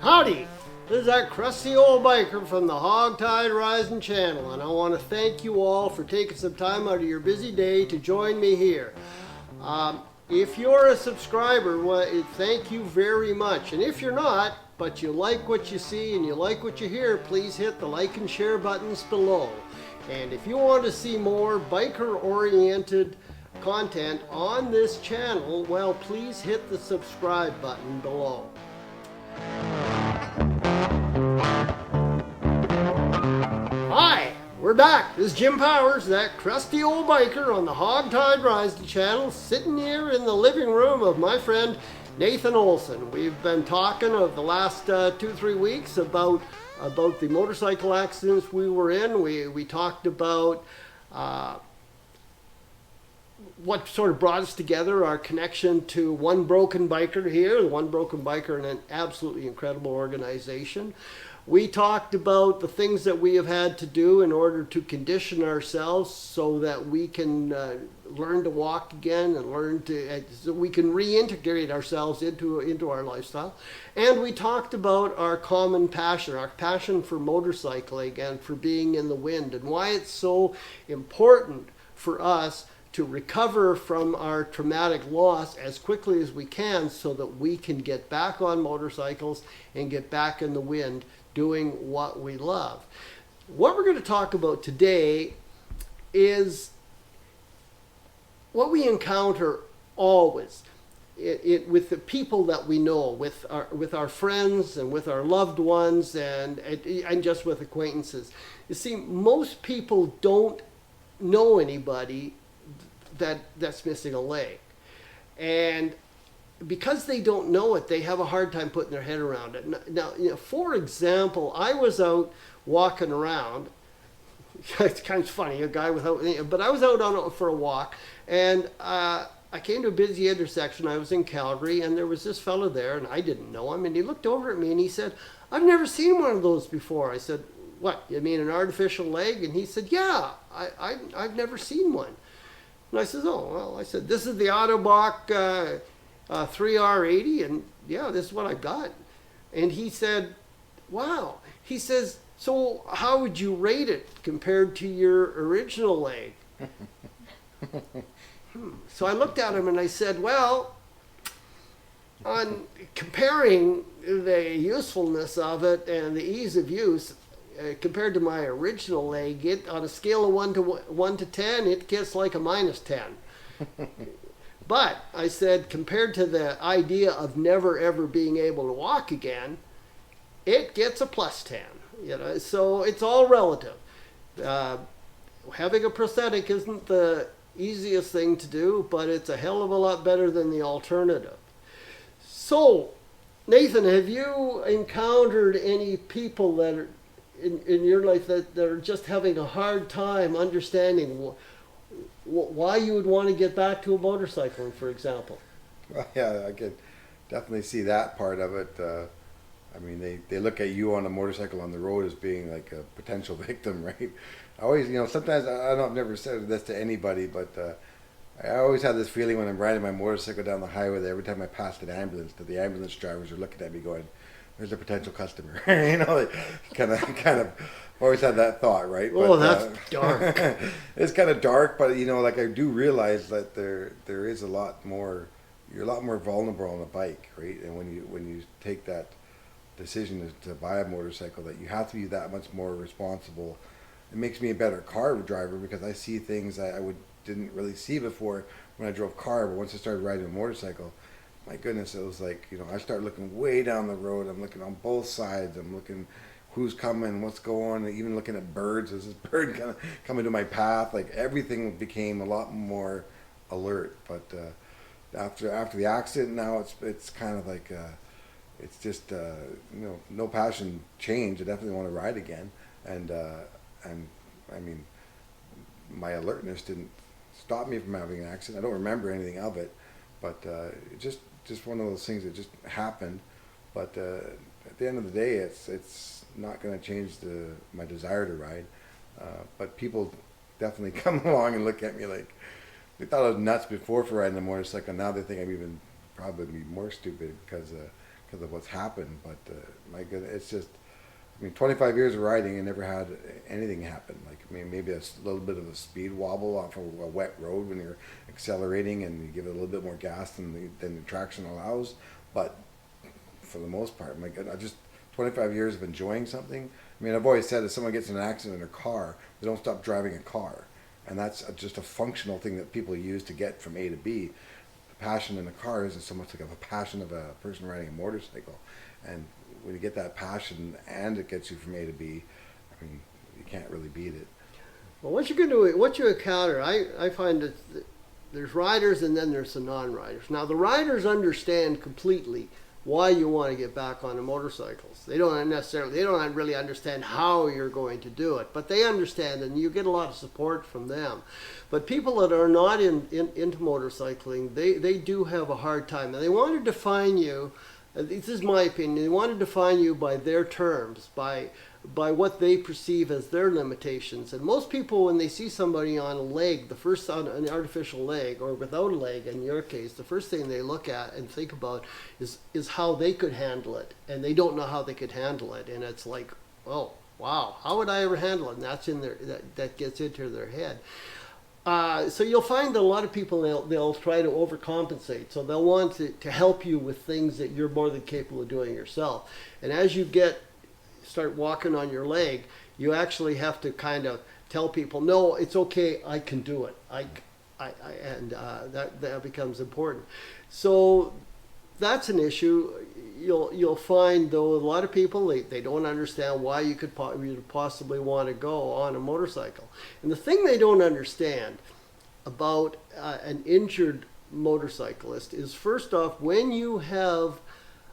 Howdy! This is that crusty old biker from the Hogtide Rising Channel, and I want to thank you all for taking some time out of your busy day to join me here. If you're a subscriber, thank you very much. And if you're not, but you like what you see and you like what you hear, please hit the like and share buttons below. And if you want to see more biker-oriented content on this channel, well, please hit the subscribe button below. Hi, we're back. This is Jim Powers, that crusty old biker on the Hogtide Rising Channel, sitting here in the living room of my friend Nathan Olson. We've been talking over the last 2-3 weeks about the motorcycle accidents we were in. We talked about what sort of brought us together, our connection to One Broken Biker here, the One Broken Biker, and an absolutely incredible organization. We talked about the things that we have had to do in order to condition ourselves so that we can learn to walk again and so we can reintegrate ourselves into our lifestyle. And we talked about our common passion, our passion for motorcycling and for being in the wind, and why it's so important for us to recover from our traumatic loss as quickly as we can so that we can get back on motorcycles and get back in the wind doing what we love. What we're going to talk about today is what we encounter always with the people that we know, with our friends and with our loved ones and just with acquaintances. You see, most people don't know anybody that's missing a leg, and because they don't know it, they have a hard time putting their head around it. Now, for example, I was out walking around. It's kind of funny, a guy without, but I was out for a walk, and I came to a busy intersection. I was in Calgary, and there was this fellow there, and I didn't know him, and he looked over at me and he said, "I've never seen one of those before." I said, "What, you mean an artificial leg?" And he said, "Yeah, I've never seen one." And I said, "Oh, well," I said, "this is the Autobach 3R80, and yeah, this is what I got." And he said, "Wow." He says, "So how would you rate it compared to your original leg?" So I looked at him and I said, "Well, on comparing the usefulness of it and the ease of use, compared to my original leg, on a scale of 1 to 10, it gets like a -10. But," I said, "compared to the idea of never ever being able to walk again, it gets a +10. So it's all relative. Having a prosthetic isn't the easiest thing to do, but it's a hell of a lot better than the alternative." So, Nathan, have you encountered any people that are in your life that are just having a hard time understanding why you would want to get back to a motorcycle, for example? Well, yeah, I could definitely see that part of it. I mean, they look at you on a motorcycle on the road as being like a potential victim, right? I always, sometimes, I know I've never said this to anybody, but I always have this feeling when I'm riding my motorcycle down the highway that every time I pass an ambulance, that the ambulance drivers are looking at me going, "There's a potential customer." Like, kind of always had that thought, right? Oh, that's dark. It's kind of dark, but like I do realize that there is a lot more. You're a lot more vulnerable on a bike, right? And when you take that decision to buy a motorcycle, that you have to be that much more responsible. It makes me a better car driver because I see things I didn't really see before when I drove car. But once I started riding a motorcycle, my goodness, it was like, I started looking way down the road. I'm looking on both sides. I'm looking who's coming, what's going, even looking at birds. Is this bird kind of coming to my path? Like, everything became a lot more alert. But after the accident, now it's kind of like it's just no passion change. I definitely want to ride again, and I mean, my alertness didn't stop me from having an accident. I don't remember anything of it, but just one of those things that just happened. But at the end of the day, it's not going to change my desire to ride. But people definitely come along and look at me like they thought I was nuts before for riding a motorcycle. Now they think I'm even probably more stupid because of what's happened. But my goodness, it's just, I mean, 25 years of riding and never had anything happen. Like, I mean, maybe a little bit of a speed wobble off of a wet road when you're accelerating and you give it a little bit more gas than the traction allows. But for the most part, my God, I just 25 years of enjoying something. I mean, I've always said if someone gets in an accident in a car, they don't stop driving a car. And that's just a functional thing that people use to get from A to B. The passion in a car isn't so much like a passion of a person riding a motorcycle. And when you get that passion and it gets you from A to B, I mean, you can't really beat it. Well, what you encounter, I find that there's riders and then there's the non-riders. Now, the riders understand completely why you want to get back on the motorcycles. They don't really understand how you're going to do it, but they understand, and you get a lot of support from them. But people that are not into motorcycling, they do have a hard time, and they want to define you. This is my opinion. They want to define you by their terms, by what they perceive as their limitations. And most people, when they see somebody on a leg, on an artificial leg or without a leg, in your case, the first thing they look at and think about is how they could handle it, and they don't know how they could handle it. And it's like, oh wow, how would I ever handle it? And that's that gets into their head. So you'll find that a lot of people, they'll try to overcompensate. So they'll want to help you with things that you're more than capable of doing yourself. And as you start walking on your leg, you actually have to kind of tell people, no, it's okay, I can do it. That becomes important. So that's an issue. You'll find, though, a lot of people, they don't understand why you could possibly want to go on a motorcycle. And the thing they don't understand about an injured motorcyclist is, first off, when you have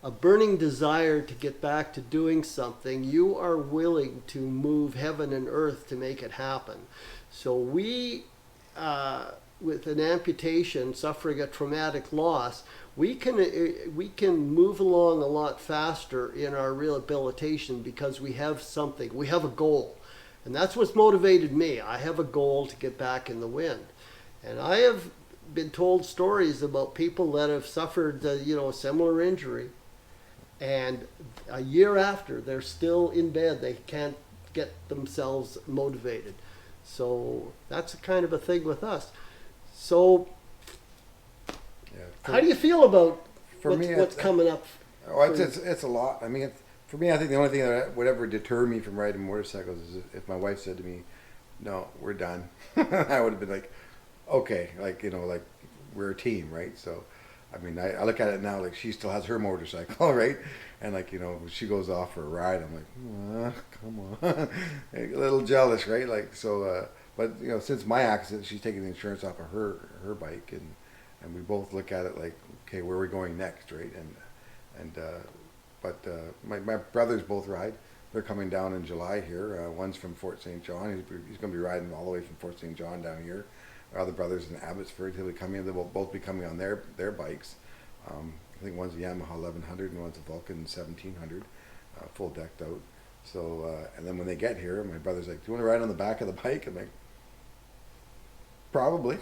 a burning desire to get back to doing something, you are willing to move heaven and earth to make it happen. So we, with an amputation, suffering a traumatic loss, we can move along a lot faster in our rehabilitation because we have a goal. And that's what's motivated me. I have a goal to get back in the wind. And I have been told stories about people that have suffered a similar injury, and a year after they're still in bed. They can't get themselves motivated. So that's kind of a thing with us. So how do you feel about what's coming up? Oh, it's a lot. I mean, for me, I think the only thing that would ever deter me from riding motorcycles is if my wife said to me, "No, we're done." I would have been like, "Okay," like we're a team, right? So, I mean, I look at it now like she still has her motorcycle, right? And she goes off for a ride. I'm like, come on, a little jealous, right? Like so, but since my accident, she's taking the insurance off of her bike, and we both look at it like, okay, where are we going next, right? But my brothers both ride. They're coming down in July here. One's from Fort St. John. He's going to be riding all the way from Fort St. John down here. Our other brother's in Abbotsford. He'll be coming. They will both be coming on their bikes. I think one's a Yamaha 1100 and one's a Vulcan 1700, full decked out. So and then when they get here, my brother's like, "Do you want to ride on the back of the bike?" I'm like, "Probably."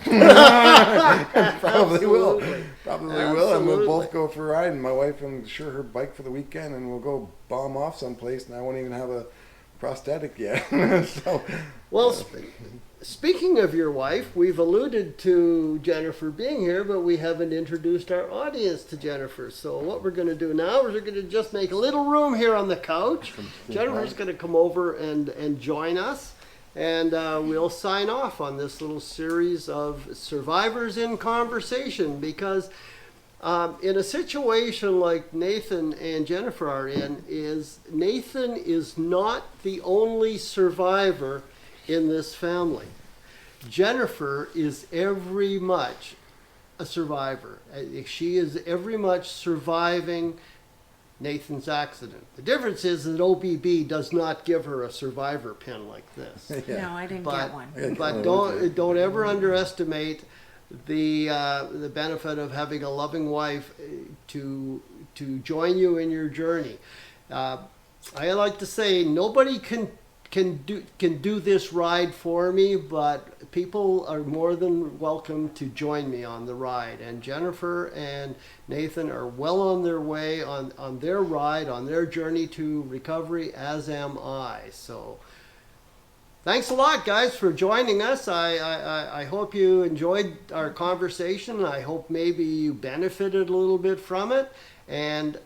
Probably will. Probably will. And we'll both go for a ride. And my wife, I'm sure, her bike for the weekend, and we'll go bomb off someplace. And I won't even have a prosthetic yet. So, well, speaking of your wife, we've alluded to Jennifer being here, but we haven't introduced our audience to Jennifer. So what we're going to do now is we're going to just make a little room here on the couch. Jennifer's going to come over and join us. And we'll sign off on this little series of Survivors in Conversation, because in a situation like Nathan and Jennifer are in, Nathan is not the only survivor in this family. Jennifer is every much a survivor. She is every much surviving Nathan's accident. The difference is that OBB does not give her a survivor pin like this. Yeah. No, I didn't get one. But don't ever underestimate the benefit of having a loving wife to join you in your journey. I like to say nobody can can do this ride for me, but people are more than welcome to join me on the ride. And Jennifer and Nathan are well on their way on their ride, on their journey to recovery, as am I. So thanks a lot, guys, for joining us. I hope you enjoyed our conversation. I hope maybe you benefited a little bit from it. And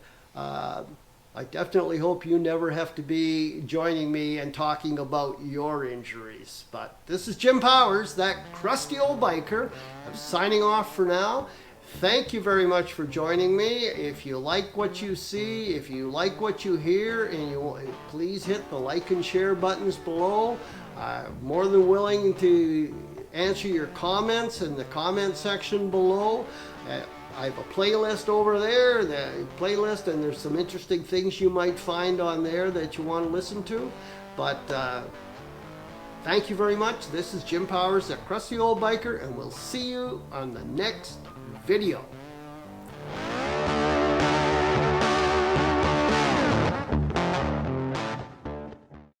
I definitely hope you never have to be joining me and talking about your injuries. But this is Jim Powers, that crusty old biker. I'm signing off for now. Thank you very much for joining me. If you like what you see, if you like what you hear, and please hit the like and share buttons below. I'm more than willing to answer your comments in the comment section below. I have a playlist over there, the playlist, and there's some interesting things you might find on there that you want to listen to. But thank you very much. This is Jim Powers, that crusty old biker, and we'll see you on the next video.